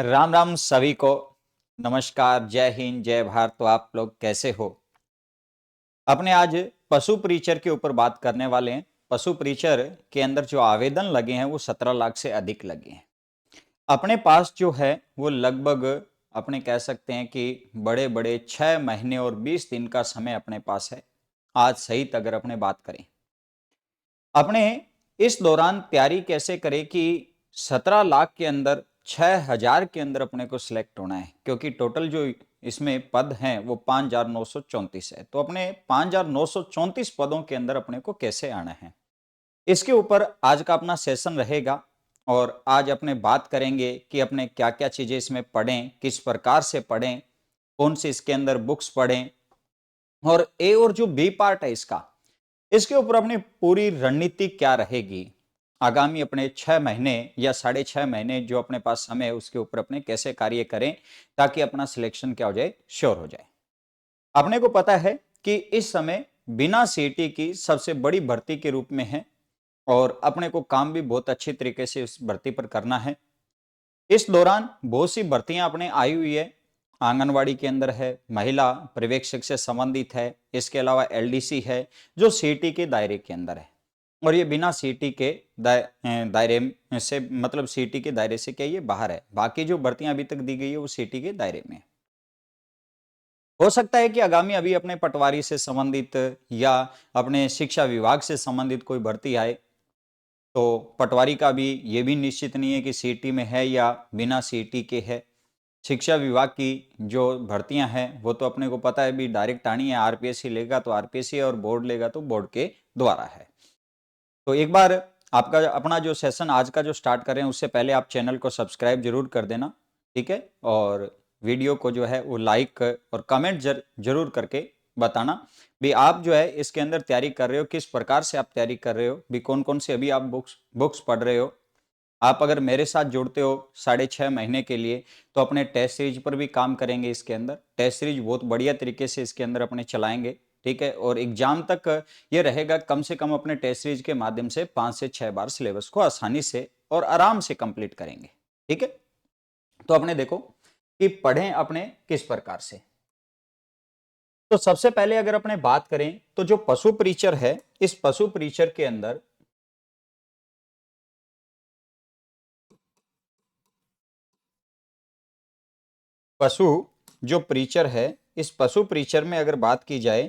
राम राम सभी को। नमस्कार, जय हिंद, जय भारत। तो आप लोग कैसे हो? अपने आज पशु प्रीचर के ऊपर बात करने वाले हैं। पशु प्रीचर के अंदर जो आवेदन लगे हैं वो 17 लाख से अधिक लगे हैं। अपने पास जो है वो लगभग अपने कह सकते हैं कि बड़े बड़े 6 महीने और 20 दिन का समय अपने पास है। आज सहित अगर अपने बात करें, अपने इस दौरान तैयारी कैसे करें कि 17 लाख के अंदर 6000 के अंदर अपने को सिलेक्ट होना है, क्योंकि टोटल जो इसमें पद हैं वो 5934 है। तो अपने 5934 पदों के अंदर अपने को कैसे आना है, इसके ऊपर आज का अपना सेशन रहेगा। और आज अपने बात करेंगे कि अपने क्या क्या चीजें इसमें पढ़ें, किस प्रकार से पढ़ें, कौन सी इसके अंदर बुक्स पढ़ें, और ए और जो बी पार्ट है इसके ऊपर अपनी पूरी रणनीति क्या रहेगी। आगामी अपने 6 महीने या 6.5 महीने जो अपने पास समय है उसके ऊपर अपने कैसे कार्य करें ताकि अपना सिलेक्शन क्या हो जाए, श्योर हो जाए। अपने को पता है कि इस समय बिना सीटी की सबसे बड़ी भर्ती के रूप में है और अपने को काम भी बहुत अच्छी तरीके से इस भर्ती पर करना है। इस दौरान बहुत सी भर्तियां अपने आई हुई है। आंगनवाड़ी के अंदर है, महिला पर्यवेक्षक से संबंधित है, इसके अलावा एलडीसी है जो सीटी के दायरे के अंदर है। और ये बिना सीटी के दायरे से, मतलब सीटी के दायरे से क्या ये बाहर है। बाकी जो भर्तियां अभी तक दी गई है वो सीटी के दायरे में है। हो सकता है कि आगामी अभी अपने पटवारी से संबंधित या अपने शिक्षा विभाग से संबंधित कोई भर्ती आए, तो पटवारी का भी ये भी निश्चित नहीं है कि सीटी में है या बिना सीटी के है। शिक्षा विभाग की जो भर्तियां हैं वो तो अपने को पता है भी डायरेक्ट आनी है। आरपीएससी लेगा तो आरपीएससी और बोर्ड लेगा तो बोर्ड के द्वारा है। तो एक बार आपका अपना जो सेशन आज का जो स्टार्ट करें उससे पहले आप चैनल को सब्सक्राइब जरूर कर देना, ठीक है। और वीडियो को जो है वो लाइक और कमेंट जरूर करके बताना भी आप जो है इसके अंदर तैयारी कर रहे हो, किस प्रकार से आप तैयारी कर रहे हो भी, कौन कौन से अभी आप बुक्स पढ़ रहे हो। आप अगर मेरे साथ जुड़ते हो 6.5 महीने के लिए तो अपने टेस्ट सीरीज पर भी काम करेंगे। इसके अंदर टेस्ट सीरीज बहुत बढ़िया तरीके से इसके अंदर अपने चलाएंगे, ठीक है। और एग्जाम तक ये रहेगा, कम से कम अपने टेस्ट सीरीज के माध्यम से 5 से 6 बार सिलेबस को आसानी से और आराम से कंप्लीट करेंगे, ठीक है। तो अपने देखो कि पढ़ें अपने किस प्रकार से। तो सबसे पहले अगर अपने बात करें तो जो पशु परीचर है, इस पशु परीचर के अंदर पशु जो प्रीचर है, इस पशु प्रीचर में अगर बात की जाए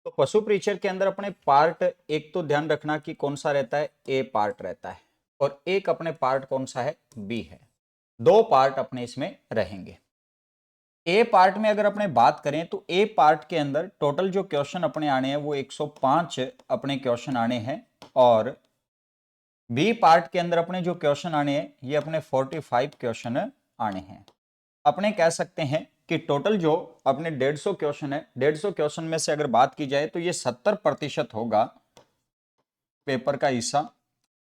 तो पशु प्रीचर के अंदर अपने पार्ट एक तो ध्यान रखना कि कौन सा रहता है, ए पार्ट रहता है, और एक अपने पार्ट कौन सा है, बी है। दो पार्ट अपने इसमें रहेंगे। ए पार्ट में अगर अपने बात करें तो ए पार्ट के अंदर टोटल जो क्वेश्चन अपने आने हैं वो 105 अपने क्वेश्चन आने हैं, और बी पार्ट के अंदर अपने जो क्वेश्चन आने हैं ये अपने 45 क्वेश्चन आने हैं। अपने कह सकते हैं कि टोटल जो अपने 150 क्वेश्चन है, 150 क्वेश्चन में से अगर बात की जाए तो ये 70% होगा पेपर का हिस्सा,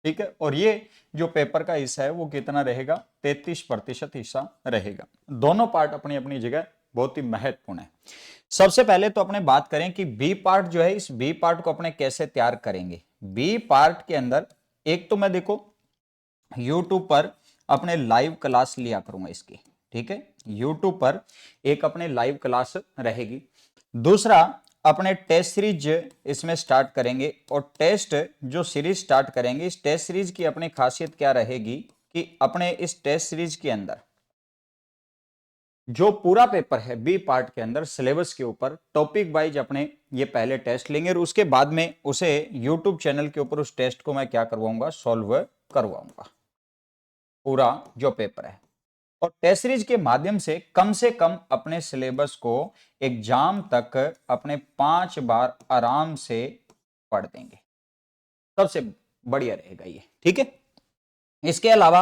ठीक है। और ये जो पेपर का हिस्सा है वो कितना रहेगा, 33% हिस्सा रहेगा। दोनों पार्ट अपनी अपनी जगह बहुत ही महत्वपूर्ण है। सबसे पहले तो अपने बात करें कि बी पार्ट जो है, इस बी पार्ट को अपने कैसे तैयार करेंगे। बी पार्ट के अंदर एक तो मैं देखो यूट्यूब पर अपने लाइव क्लास लिया करूंगा इसकी, ठीक है। यूट्यूब पर एक अपने लाइव क्लास रहेगी। दूसरा अपने टेस्ट सीरीज इसमें स्टार्ट करेंगे, और टेस्ट जो सीरीज स्टार्ट करेंगे, इस टेस्ट सीरीज की अपनी खासियत क्या रहेगी कि अपने इस टेस्ट सीरीज के अंदर जो पूरा पेपर है बी पार्ट के अंदर सिलेबस के ऊपर टॉपिक वाइज अपने ये पहले टेस्ट लेंगे, और उसके बाद में उसे यूट्यूब चैनल के ऊपर उस टेस्ट को मैं क्या करवाऊंगा, सॉल्व करवाऊंगा पूरा जो पेपर है। और टेस्ट सीरीज के माध्यम से कम अपने सिलेबस को एग्जाम तक अपने 5 बार आराम से पढ़ देंगे, सबसे बढ़िया रहेगा ये, ठीक है। इसके अलावा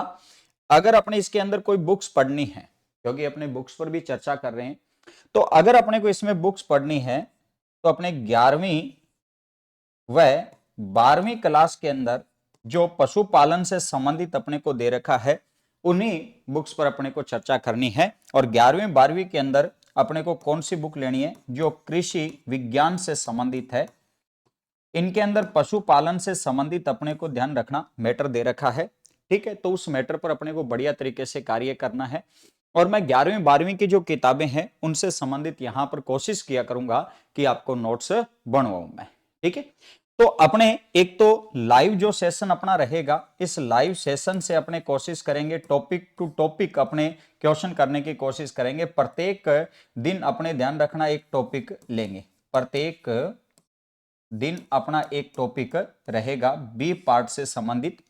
अगर अपने इसके अंदर कोई बुक्स पढ़नी है, क्योंकि अपने बुक्स पर भी चर्चा कर रहे हैं, तो अगर अपने को इसमें बुक्स पढ़नी है तो अपने 11वीं व 12वीं क्लास के अंदर जो पशुपालन से संबंधित अपने को दे रखा है उन्हीं बुक्स पर अपने को चर्चा करनी है। और 11वीं 12वीं के अंदर अपने को कौन सी बुक लेनी है, जो कृषि विज्ञान से संबंधित है। इनके अंदर पशुपालन से संबंधित अपने को ध्यान रखना मैटर दे रखा है, ठीक है, तो उस मैटर पर अपने को बढ़िया तरीके से कार्य करना है। और मैं 11वीं 12वीं की जो किताबें हैं उनसे संबंधित यहां पर कोशिश किया करूंगा कि आपको नोट्स बनवाऊं मैं। ठीक है, तो अपने एक तो लाइव जो सेशन अपना रहेगा, इस लाइव सेशन से अपने कोशिश करेंगे टॉपिक टू टॉपिक अपने क्वेश्चन करने की कोशिश करेंगे। प्रत्येक दिन अपने ध्यान रखना एक टॉपिक लेंगे, प्रत्येक दिन अपना एक टॉपिक रहेगा, बी पार्ट से संबंधित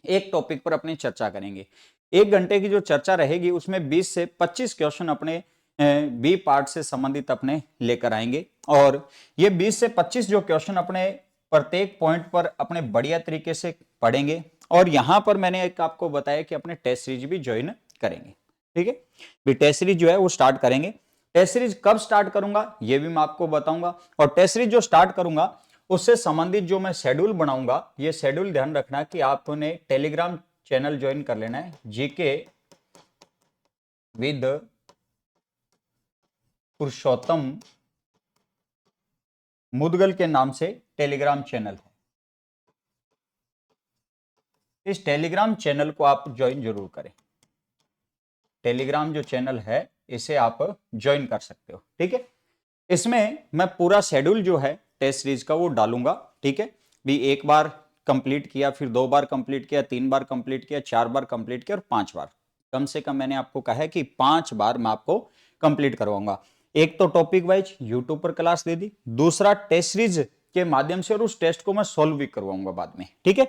एक टॉपिक पर अपनी चर्चा करेंगे। 1 घंटे की जो चर्चा रहेगी उसमें 20 से 25 क्वेश्चन अपने बी पार्ट से संबंधित अपने लेकर आएंगे। और ये 20 से 25 जो क्वेश्चन अपने प्रत्येक पॉइंट पर अपने बढ़िया तरीके से पढ़ेंगे। और यहां पर मैंने एक आपको बताया कि अपने टेस्ट सीरीज भी ज्वाइन करेंगे। ठीक है, भी टेस्ट सीरीज जो है वो स्टार्ट करेंगे। टेस्ट सीरीज कब स्टार्ट करूंगा ये भी मैं आपको बताऊंगा। और टेस्ट सीरीज जो स्टार्ट करूंगा उससे संबंधित जो मैं शेड्यूल बनाऊंगा, ये शेड्यूल ध्यान रखना कि आपने टेलीग्राम चैनल ज्वाइन कर लेना है, जीके विद पुरुषोत्तम मुदगल के नाम से टेलीग्राम चैनल है। इस टेलीग्राम चैनल को आप ज्वाइन जरूर करें। टेलीग्राम जो चैनल है इसे आप ज्वाइन कर सकते हो। ठीक है, इसमें मैं पूरा शेड्यूल जो है टेस्ट सीरीज का वो डालूंगा। ठीक है, भी एक बार कंप्लीट किया, फिर 2 बार कंप्लीट किया, 3 बार कंप्लीट किया, 4 बार कंप्लीट किया और 5 बार, कम से कम मैंने आपको कहा है कि 5 बार मैं आपको कंप्लीट करवाऊंगा। एक तो टॉपिक वाइज यूट्यूब पर क्लास दे दी, दूसरा टेस्ट सीरीज के माध्यम से, और उस टेस्ट को मैं सोल्व भी करवाऊंगा बाद में। ठीक है,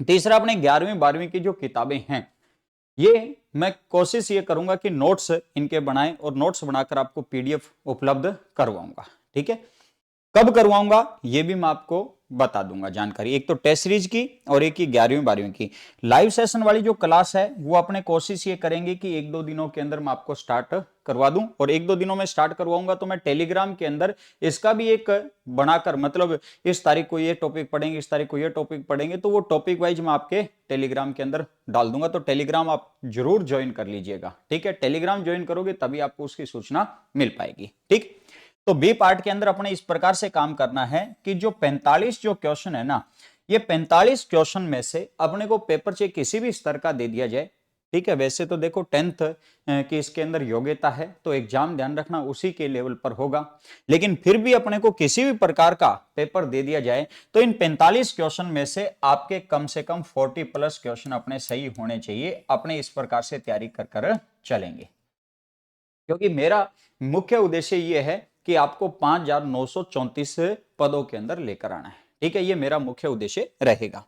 तीसरा अपने 11वीं 12वीं की जो किताबें हैं ये मैं कोशिश ये करूंगा कि नोट्स इनके बनाएं और नोट्स बनाकर आपको पीडीएफ उपलब्ध करवाऊंगा। ठीक है, कब करवाऊंगा ये भी मैं आपको बता दूंगा जानकारी। एक तो टेस्ट सीरीज की और एक की 11वीं 12वीं की लाइव सेशन वाली जो क्लास है वो अपने कोशिश ये करेंगे कि 1-2 दिनों के अंदर मैं आपको स्टार्ट करवा दूं। और 1-2 दिनों में स्टार्ट करवाऊंगा तो मैं टेलीग्राम के अंदर इसका भी एक बनाकर, मतलब इस तारीख को ये टॉपिक पढ़ेंगे, इस तारीख को ये टॉपिक पढ़ेंगे, तो वो टॉपिक वाइज मैं आपके टेलीग्राम के अंदर डाल दूंगा। तो टेलीग्राम आप जरूर ज्वाइन कर लीजिएगा। ठीक है, टेलीग्राम ज्वाइन करोगे तभी आपको उसकी सूचना मिल पाएगी। ठीक, तो बी पार्ट के अंदर अपने इस प्रकार से काम करना है कि जो 45 जो क्वेश्चन है ना, ये 45 क्वेश्चन में से अपने को पेपर चाहे किसी भी स्तर का दे दिया जाए। ठीक है, वैसे तो देखो 10th की इसके अंदर योग्यता है तो एग्जाम ध्यान रखना उसी के लेवल पर होगा, लेकिन फिर भी अपने को किसी भी प्रकार का पेपर दे दिया जाए तो इन 45 क्वेश्चन में से आपके कम से कम 40+ क्वेश्चन अपने सही होने चाहिए। अपने इस प्रकार से तैयारी कर कर चलेंगे, क्योंकि मेरा मुख्य उद्देश्य यह है कि आपको 5,934 पदों के अंदर लेकर आना है। ठीक है, ये मेरा मुख्य उद्देश्य रहेगा।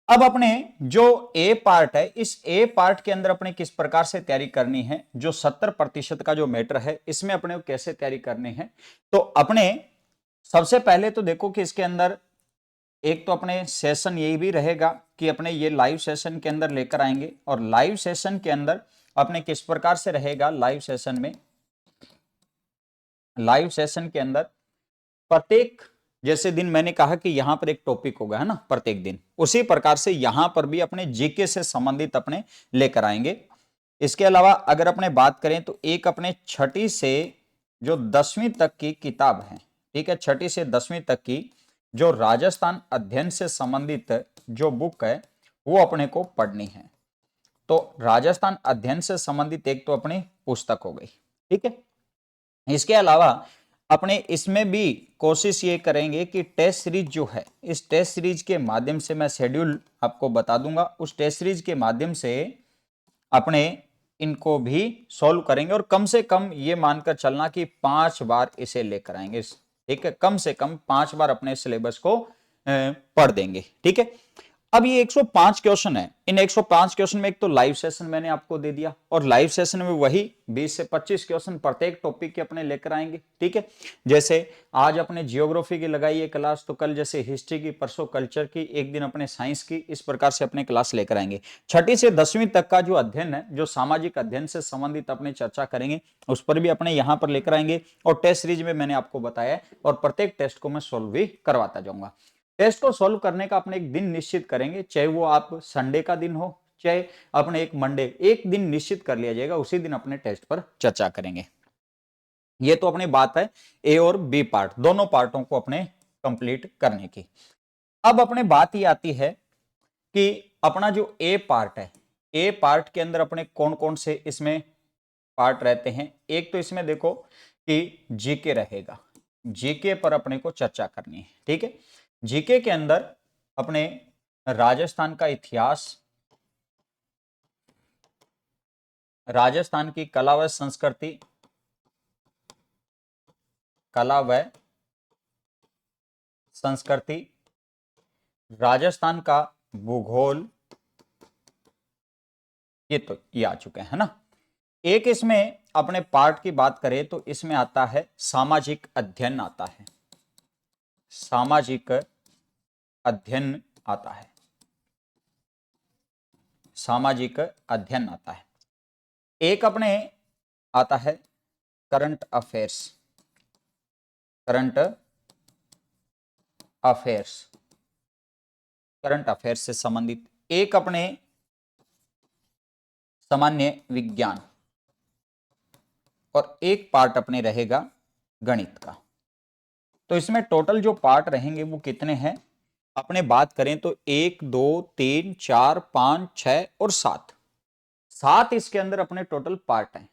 अब अपने जो ए पार्ट है, इस ए पार्ट के अंदर अपने किस प्रकार से तैयारी करनी है, जो 70% का जो मैटर है इसमें अपने को कैसे तैयारी करनी है। तो अपने सबसे पहले तो देखो कि इसके अंदर एक तो अपने सेशन यही भी रहेगा कि अपने ये लाइव सेशन के अंदर लेकर आएंगे। और लाइव सेशन के अंदर अपने किस प्रकार से रहेगा, लाइव सेशन में, लाइव सेशन के अंदर प्रत्येक, जैसे दिन मैंने कहा कि यहां पर एक टॉपिक होगा है ना प्रत्येक दिन, उसी प्रकार से यहां पर भी अपने जीके से संबंधित अपने लेकर आएंगे। इसके अलावा अगर अपने बात करें तो एक अपने 6ठी से जो 10वीं तक की किताब है, ठीक है, 6ठी से 10वीं तक की जो राजस्थान अध्ययन से संबंधित जो बुक है वो अपने को पढ़नी है। तो राजस्थान अध्ययन से संबंधित एक तो अपनी पुस्तक हो गई। ठीक है, इसके अलावा अपने इसमें भी कोशिश ये करेंगे कि टेस्ट सीरीज जो है, इस टेस्ट सीरीज के माध्यम से मैं शेड्यूल आपको बता दूंगा, उस टेस्ट सीरीज के माध्यम से अपने इनको भी सॉल्व करेंगे। और कम से कम ये मानकर चलना कि 5 बार इसे लेकर आएंगे। ठीक है, कम से कम 5 बार अपने सिलेबस को पढ़ देंगे। ठीक है, अब ये 105 क्वेश्चन है, इन 105 क्वेश्चन में एक तो लाइव सेशन मैंने आपको दे दिया, और लाइव सेशन में वही 20 से 25 क्वेश्चन प्रत्येक टॉपिक के अपने लेकर आएंगे। ठीक है, जैसे आज अपने जियोग्राफी की लगाई है क्लास, तो कल जैसे हिस्ट्री की, परसों कल्चर की, एक दिन अपने साइंस की, इस प्रकार से अपने क्लास लेकर आएंगे। 6ठी से 10वीं तक का जो अध्ययन है, जो सामाजिक अध्ययन से संबंधित अपने चर्चा करेंगे, उस पर भी अपने यहां पर लेकर आएंगे। और टेस्ट सीरीज में मैंने आपको बताया, और प्रत्येक टेस्ट को मैं सोल्व भी करवाता जाऊंगा। टेस्ट को सॉल्व करने का अपने एक दिन निश्चित करेंगे, चाहे वो आप संडे का दिन हो, चाहे अपने एक मंडे, एक दिन निश्चित कर लिया जाएगा, उसी दिन अपने टेस्ट पर चर्चा करेंगे। ये तो अपनी बात है ए और बी पार्ट, दोनों पार्टों को अपने कंप्लीट करने की। अब अपने बात ही आती है कि अपना जो ए पार्ट है, ए पार्ट के अंदर अपने कौन कौन से इसमें पार्ट रहते हैं। एक तो इसमें देखो कि जीके रहेगा, जीके पर अपने को चर्चा करनी है। ठीक है, जीके के अंदर अपने राजस्थान का इतिहास, राजस्थान की कला व संस्कृति, कला व संस्कृति, राजस्थान का भूगोल, ये आ चुके हैं ना। एक इसमें अपने पार्ट की बात करें तो इसमें आता है सामाजिक अध्ययन आता है, सामाजिक अध्ययन आता है, सामाजिक अध्ययन आता है। एक अपने आता है current affairs, current affairs, current affairs से संबंधित। एक अपने सामान्य विज्ञान, और एक पार्ट अपने रहेगा गणित का। तो इसमें टोटल जो पार्ट रहेंगे वो कितने हैं अपने बात करें तो 1 2 3 4 5 6 और 7, 7 इसके अंदर अपने टोटल पार्ट हैं।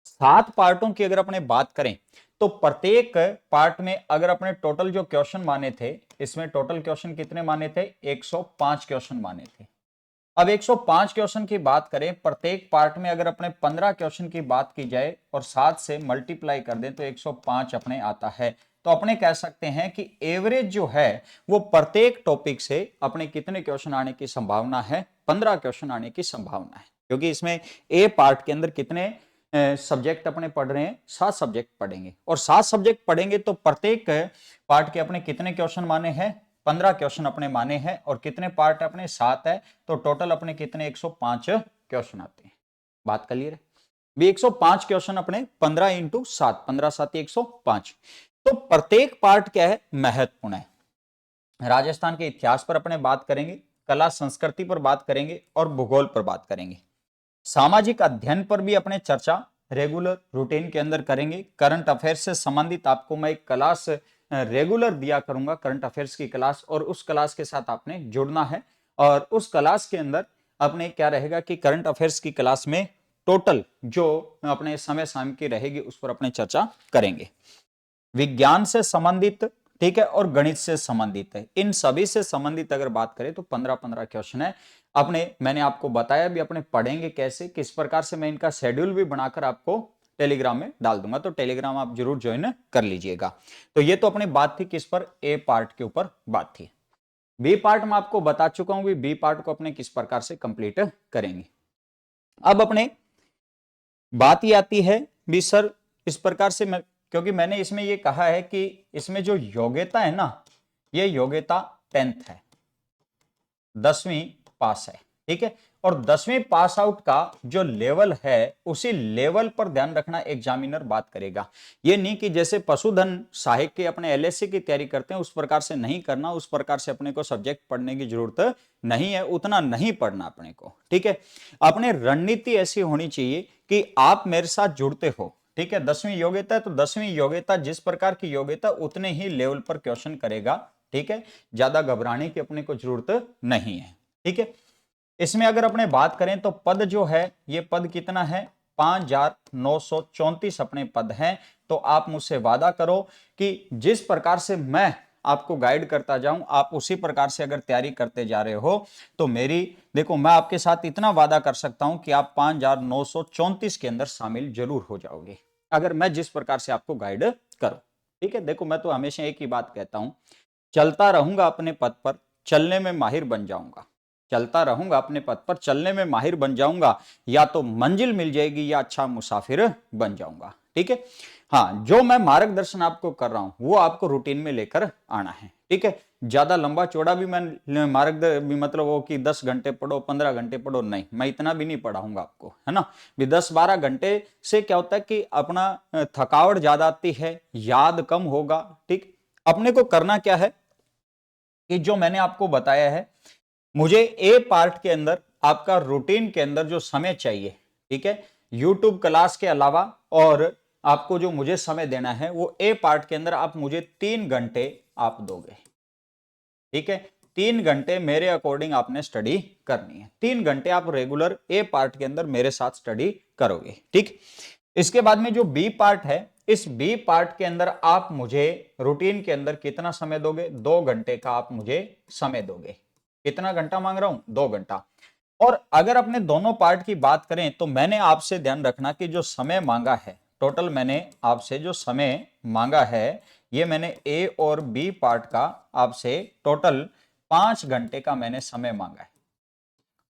7 पार्टों की अगर अपने बात करें तो प्रत्येक पार्ट में अगर अपने टोटल जो क्वेश्चन माने थे, इसमें टोटल क्वेश्चन कितने माने थे, 105 क्वेश्चन माने थे। अब 105 क्वेश्चन की बात करें, प्रत्येक पार्ट में अगर अपने 15 क्वेश्चन की बात की जाए और 7 से मल्टीप्लाई कर दें तो 105 अपने आता है। तो अपने कह सकते हैं कि एवरेज जो है वो प्रत्येक टॉपिक से अपने कितने क्वेश्चन आने की संभावना है, 15 क्वेश्चन आने की संभावना है। क्योंकि इसमें ए पार्ट के अंदर कितने सब्जेक्ट अपने पढ़ रहे हैं, 7 सब्जेक्ट पढ़ेंगे, और 7 सब्जेक्ट पढ़ेंगे तो प्रत्येक पार्ट के अपने कितने क्वेश्चन माने हैं, 15 क्वेश्चन अपने माने हैं, और कितने पार्ट अपने 7 है, तो टोटल अपने कितने 105 क्वेश्चन आते हैं। बात क्लियर है भी, 105 क्वेश्चन अपने 15 इंटू 7, 15 7 105। तो प्रत्येक पार्ट क्या है, महत्वपूर्ण है। राजस्थान के इतिहास पर अपने बात करेंगे, कला संस्कृति पर बात करेंगे और भूगोल पर बात करेंगे। सामाजिक अध्ययन पर भी अपने चर्चा रेगुलर रूटीन के अंदर करेंगे। करंट अफेयर्स से संबंधित आपको मैं एक क्लास रेगुलर दिया करूंगा, करंट अफेयर्स की क्लास, और उस क्लास के साथ आपने जुड़ना है। और उस क्लास के अंदर अपने क्या रहेगा कि करंट अफेयर्स की क्लास में टोटल जो अपने समय शाम की रहेगी उस पर अपने चर्चा करेंगे। विज्ञान से संबंधित, ठीक है, और गणित से संबंधित है। इन सभी से संबंधित अगर बात करें तो 15-15 क्वेश्चन है अपने। मैंने आपको बताया भी अपने पढ़ेंगे कैसे, किस प्रकार से मैं इनका शेड्यूल भी बनाकर आपको टेलीग्राम में डाल दूंगा, तो टेलीग्राम आप जरूर ज्वाइन कर लीजिएगा। तो ये तो अपनी बात थी किस पर, ए पार्ट के ऊपर बात थी। बी पार्ट में आपको बता चुका हूं, बी पार्ट को अपने किस प्रकार से कंप्लीट करेंगे। अब अपने बात ही आती है भी सर इस प्रकार से मैं, क्योंकि मैंने इसमें ये कहा है कि इसमें जो योग्यता है ना, ये योग्यता 10th है, 10वीं पास है, ठीक है। और 10वीं पास आउट का जो लेवल है उसी लेवल पर ध्यान रखना एग्जामिनर बात करेगा। ये नहीं कि जैसे पशुधन सहायक के अपने एलएससी की तैयारी करते हैं उस प्रकार से नहीं करना, उस प्रकार से अपने को सब्जेक्ट पढ़ने की जरूरत नहीं है, उतना नहीं पढ़ना अपने को, ठीक है। अपने रणनीति ऐसी होनी चाहिए कि आप मेरे साथ जुड़ते हो, ठीक है। 10वीं योग्यता है तो 10वीं योग्यता जिस प्रकार की योग्यता उतने ही लेवल पर क्वेश्चन करेगा, ठीक है। ज्यादा घबराने की अपने को जरूरत नहीं है, ठीक है। इसमें अगर अपने बात करें तो पद जो है, ये पद कितना है, 5934 अपने पद हैं। तो आप मुझसे वादा करो कि जिस प्रकार से मैं आपको गाइड करता जाऊं आप उसी प्रकार से अगर तैयारी करते जा रहे हो तो मेरी, देखो मैं आपके साथ इतना वादा कर सकता हूं कि आप 5934 के अंदर शामिल जरूर हो जाओगे अगर मैं जिस प्रकार से आपको गाइड करूं, ठीक है। देखो मैं तो हमेशा एक ही बात कहता हूं, चलता रहूंगा अपने पद पर, चलने में माहिर बन जाऊंगा। चलता रहूंगा अपने पद पर, चलने में माहिर बन जाऊंगा, या तो मंजिल मिल जाएगी या अच्छा मुसाफिर बन जाऊंगा, ठीक है। हाँ, जो मैं मार्गदर्शन आपको कर रहा हूं वो आपको रूटीन में लेकर आना है, ठीक है। ज्यादा लंबा चौड़ा भी मैं मतलब वो कि 10 घंटे पढ़ो 15 घंटे पढ़ो, नहीं, मैं इतना भी नहीं पढ़ाऊंगा आपको, है ना। भी 10-12 घंटे से क्या होता है कि अपना थकावट ज्यादा आती है, याद कम होगा, ठीक। अपने को करना क्या है कि जो मैंने आपको बताया है, मुझे ए पार्ट के अंदर आपका रूटीन के अंदर जो समय चाहिए, ठीक है, यूट्यूब क्लास के अलावा, और आपको जो मुझे समय देना है वो ए पार्ट के अंदर आप मुझे 3 घंटे आप दोगे, ठीक है। 3 घंटे मेरे अकॉर्डिंग आपने स्टडी करनी है। 3 घंटे आप रेगुलर ए पार्ट के अंदर मेरे साथ स्टडी करोगे, ठीक। इसके बाद में जो बी पार्ट है, इस बी पार्ट के अंदर आप मुझे रूटीन के अंदर कितना समय दोगे? 2 घंटे का आप मुझे समय दोगे। कितना घंटा मांग रहा हूं? 2 घंटा। और अगर अपने दोनों पार्ट की बात करें तो मैंने आपसे ध्यान रखना कि जो समय मांगा है, टोटल मैंने आपसे जो समय मांगा है, ये मैंने ए और बी पार्ट का आपसे टोटल 5 घंटे का मैंने समय मांगा है।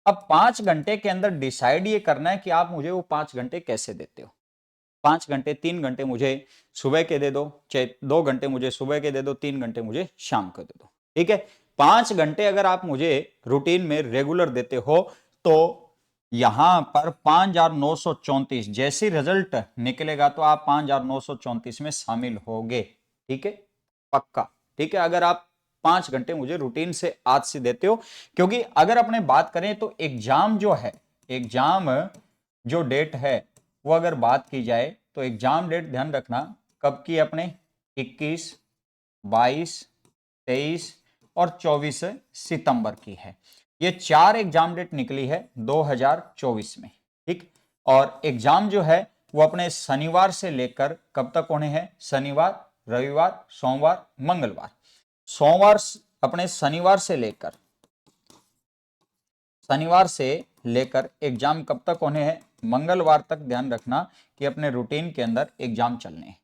अब 5 घंटे के अंदर डिसाइड ये करना है कि आप मुझे वो 5 घंटे कैसे देते हो। 5 घंटे, 3 घंटे मुझे सुबह के दे दो, चाहे 2 घंटे मुझे सुबह के दे दो, 3 घंटे मुझे शाम को दे दो, ठीक है। 5 घंटे अगर आप मुझे रूटीन में रेगुलर देते हो तो यहां पर 5,934 जैसी रिजल्ट निकलेगा तो आप 5,934 में शामिल होगे, ठीक है, पक्का, ठीक है। अगर आप 5 घंटे मुझे रूटीन से आज से देते हो, क्योंकि अगर अपने बात करें तो एग्जाम जो है, एग्जाम जो डेट है वो अगर बात की जाए तो एग्जाम डेट ध्यान रखना कब की अपने 21, 22, 23 और 24 सितंबर की है। ये 4 एग्जाम डेट निकली है 2024 में, ठीक। और एग्जाम जो है वो अपने शनिवार से लेकर कब तक होने हैं? शनिवार, रविवार, सोमवार, मंगलवार। सोमवार अपने शनिवार से लेकर एग्जाम कब तक होने हैं? मंगलवार तक। ध्यान रखना कि अपने रूटीन के अंदर एग्जाम चलने हैं।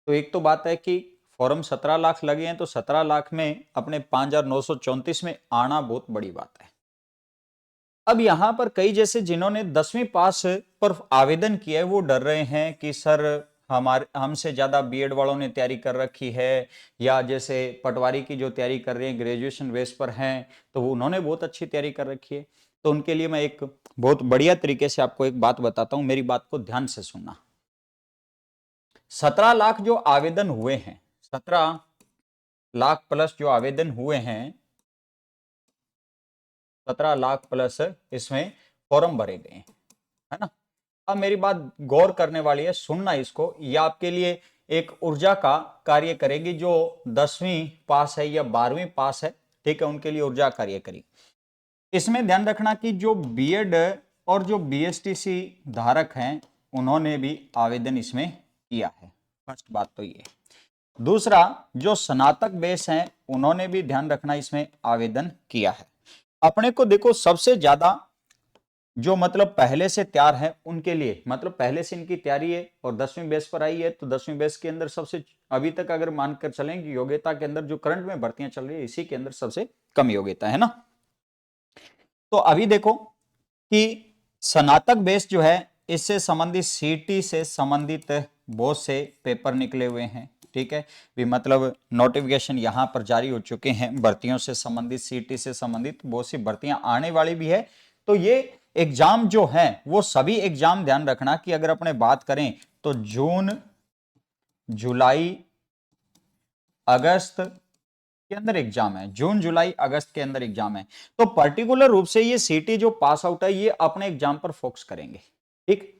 तो एक तो बात है कि फॉर्म 17 लाख लगे हैं, तो 17 लाख में अपने 5,934 में आना बहुत बड़ी बात है। अब यहां पर कई जैसे जिन्होंने 10वीं पास पर आवेदन किया है वो डर रहे हैं कि सर हमारे हमसे ज्यादा बीएड वालों ने तैयारी कर रखी है, या जैसे पटवारी की जो तैयारी कर रहे हैं ग्रेजुएशन बेस पर हैं तो वो उन्होंने बहुत अच्छी तैयारी कर रखी है। तो उनके लिए मैं एक बहुत बढ़िया तरीके से आपको एक बात बताता हूं, मेरी बात को ध्यान से सुनना। 17 लाख जो आवेदन हुए हैं, 17 लाख प्लस जो आवेदन हुए हैं, 17 लाख प्लस इसमें फॉर्म भरे गए हैं, है ना। अब मेरी बात गौर करने वाली है, सुनना इसको, यह आपके लिए एक ऊर्जा का कार्य करेगी। जो 10वीं पास है या 12वीं पास है, ठीक है, उनके लिए ऊर्जा कार्य करेगी। इसमें ध्यान रखना कि जो बीएड और जो बीएसटीसी धारक हैं उन्होंने भी आवेदन इसमें किया है, फर्स्ट बात तो ये। दूसरा, जो स्नातक बेस हैं उन्होंने भी ध्यान रखना इसमें आवेदन किया है। अपने को देखो सबसे ज्यादा जो मतलब पहले से तैयार है उनके लिए, मतलब पहले से इनकी तैयारी है और 10वीं बेस पर आई है, तो 10वीं बेस के अंदर सबसे अभी तक अगर मानकर चलें कि योग्यता के अंदर जो करंट में भर्तियां चल रही है इसी के अंदर सबसे कम योग्यता है ना। तो अभी देखो कि स्नातक बेस जो है इससे संबंधित सीटी से संबंधित बहुत से पेपर निकले हुए हैं, ठीक है भी, मतलब नोटिफिकेशन यहां पर जारी हो चुके हैं भर्तियों से संबंधित, सीटी से संबंधित बहुत सी भर्तियां आने वाली भी है। तो ये एग्जाम जो है वो सभी एग्जाम ध्यान रखना कि अगर अपने बात करें तो जून, जुलाई, अगस्त के अंदर एग्जाम है, जून, जुलाई, अगस्त के अंदर एग्जाम है। तो पर्टिकुलर रूप से ये सीटी जो पास आउट है ये अपने एग्जाम पर फोकस करेंगे, ठीक।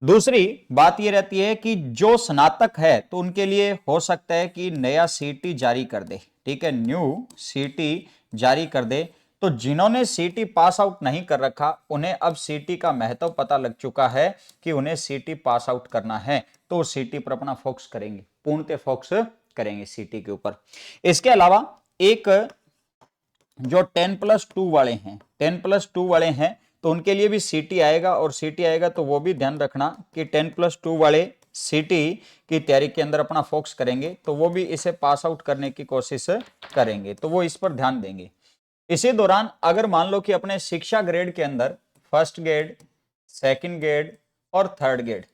दूसरी बात ये रहती है कि जो स्नातक है तो उनके लिए हो सकता है कि नया सीटी जारी कर दे, ठीक है, न्यू सीटी जारी कर दे। तो जिन्होंने सीटी पास आउट नहीं कर रखा उन्हें अब सीटी का महत्व पता लग चुका है कि उन्हें सीटी पास आउट करना है, तो सीटी पर अपना फोकस करेंगे, पूर्णतः फोकस करेंगे सीटी के ऊपर। इसके अलावा एक जो 10+2 वाले हैं, 10+2 वाले हैं तो उनके लिए भी सीटी आएगा, और सीटी आएगा तो वो भी ध्यान रखना कि 10+2 वाले सीटी की तैयारी के अंदर अपना फोकस करेंगे, तो वो भी इसे पास आउट करने की कोशिश करेंगे, तो वो इस पर ध्यान देंगे। इसी दौरान अगर मान लो कि अपने शिक्षा ग्रेड के अंदर फर्स्ट ग्रेड, सेकंड ग्रेड और थर्ड ग्रेड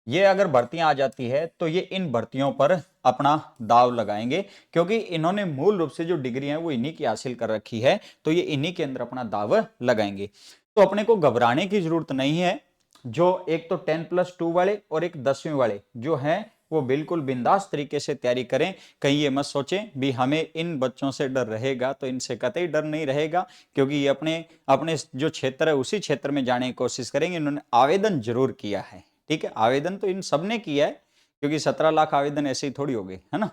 ये अगर भर्तियां आ जाती है तो ये इन भर्तियों पर अपना दाव लगाएंगे, क्योंकि इन्होंने मूल रूप से जो डिग्री है वो इन्हीं की हासिल कर रखी है, तो ये इन्हीं के अंदर अपना दाव लगाएंगे। तो अपने को घबराने की जरूरत नहीं है। जो एक तो 10+2 वाले और एक 10वीं वाले जो हैं वो बिल्कुल बिंदास तरीके से तैयारी करें। कहीं ये मत सोचें भी हमें इन बच्चों से डर रहेगा, तो इनसे कतई डर नहीं रहेगा, क्योंकि ये अपने अपने जो क्षेत्र है उसी क्षेत्र में जाने की कोशिश करेंगे। इन्होंने आवेदन जरूर किया है, ठीक है, आवेदन तो इन सबने किया है, क्योंकि 17 लाख आवेदन ऐसे ही थोड़ी हो गए, है ना।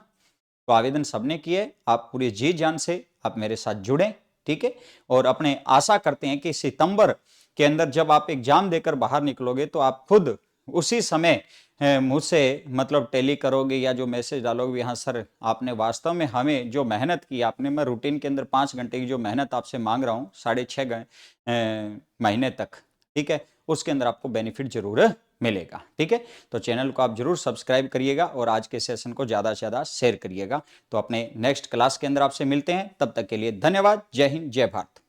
तो आवेदन सबने किए, आप पूरे जी जान से आप मेरे साथ जुड़े, ठीक है। और अपने आशा करते हैं कि सितंबर के अंदर जब आप एग्जाम देकर बाहर निकलोगे तो आप खुद उसी समय मुझसे मतलब टेली करोगे या जो मैसेज डालोगे, हाँ सर आपने वास्तव में हमें जो मेहनत की आपने, मैं रूटीन के अंदर 5 घंटे की जो मेहनत आपसे मांग रहा हूँ 6.5 महीने तक, ठीक है, उसके अंदर आपको बेनिफिट जरूर मिलेगा, ठीक है। तो चैनल को आप जरूर सब्सक्राइब करिएगा और आज के सेशन को ज्यादा से ज्यादा शेयर करिएगा। तो अपने नेक्स्ट क्लास के अंदर आपसे मिलते हैं, तब तक के लिए धन्यवाद। जय हिंद, जय भारत।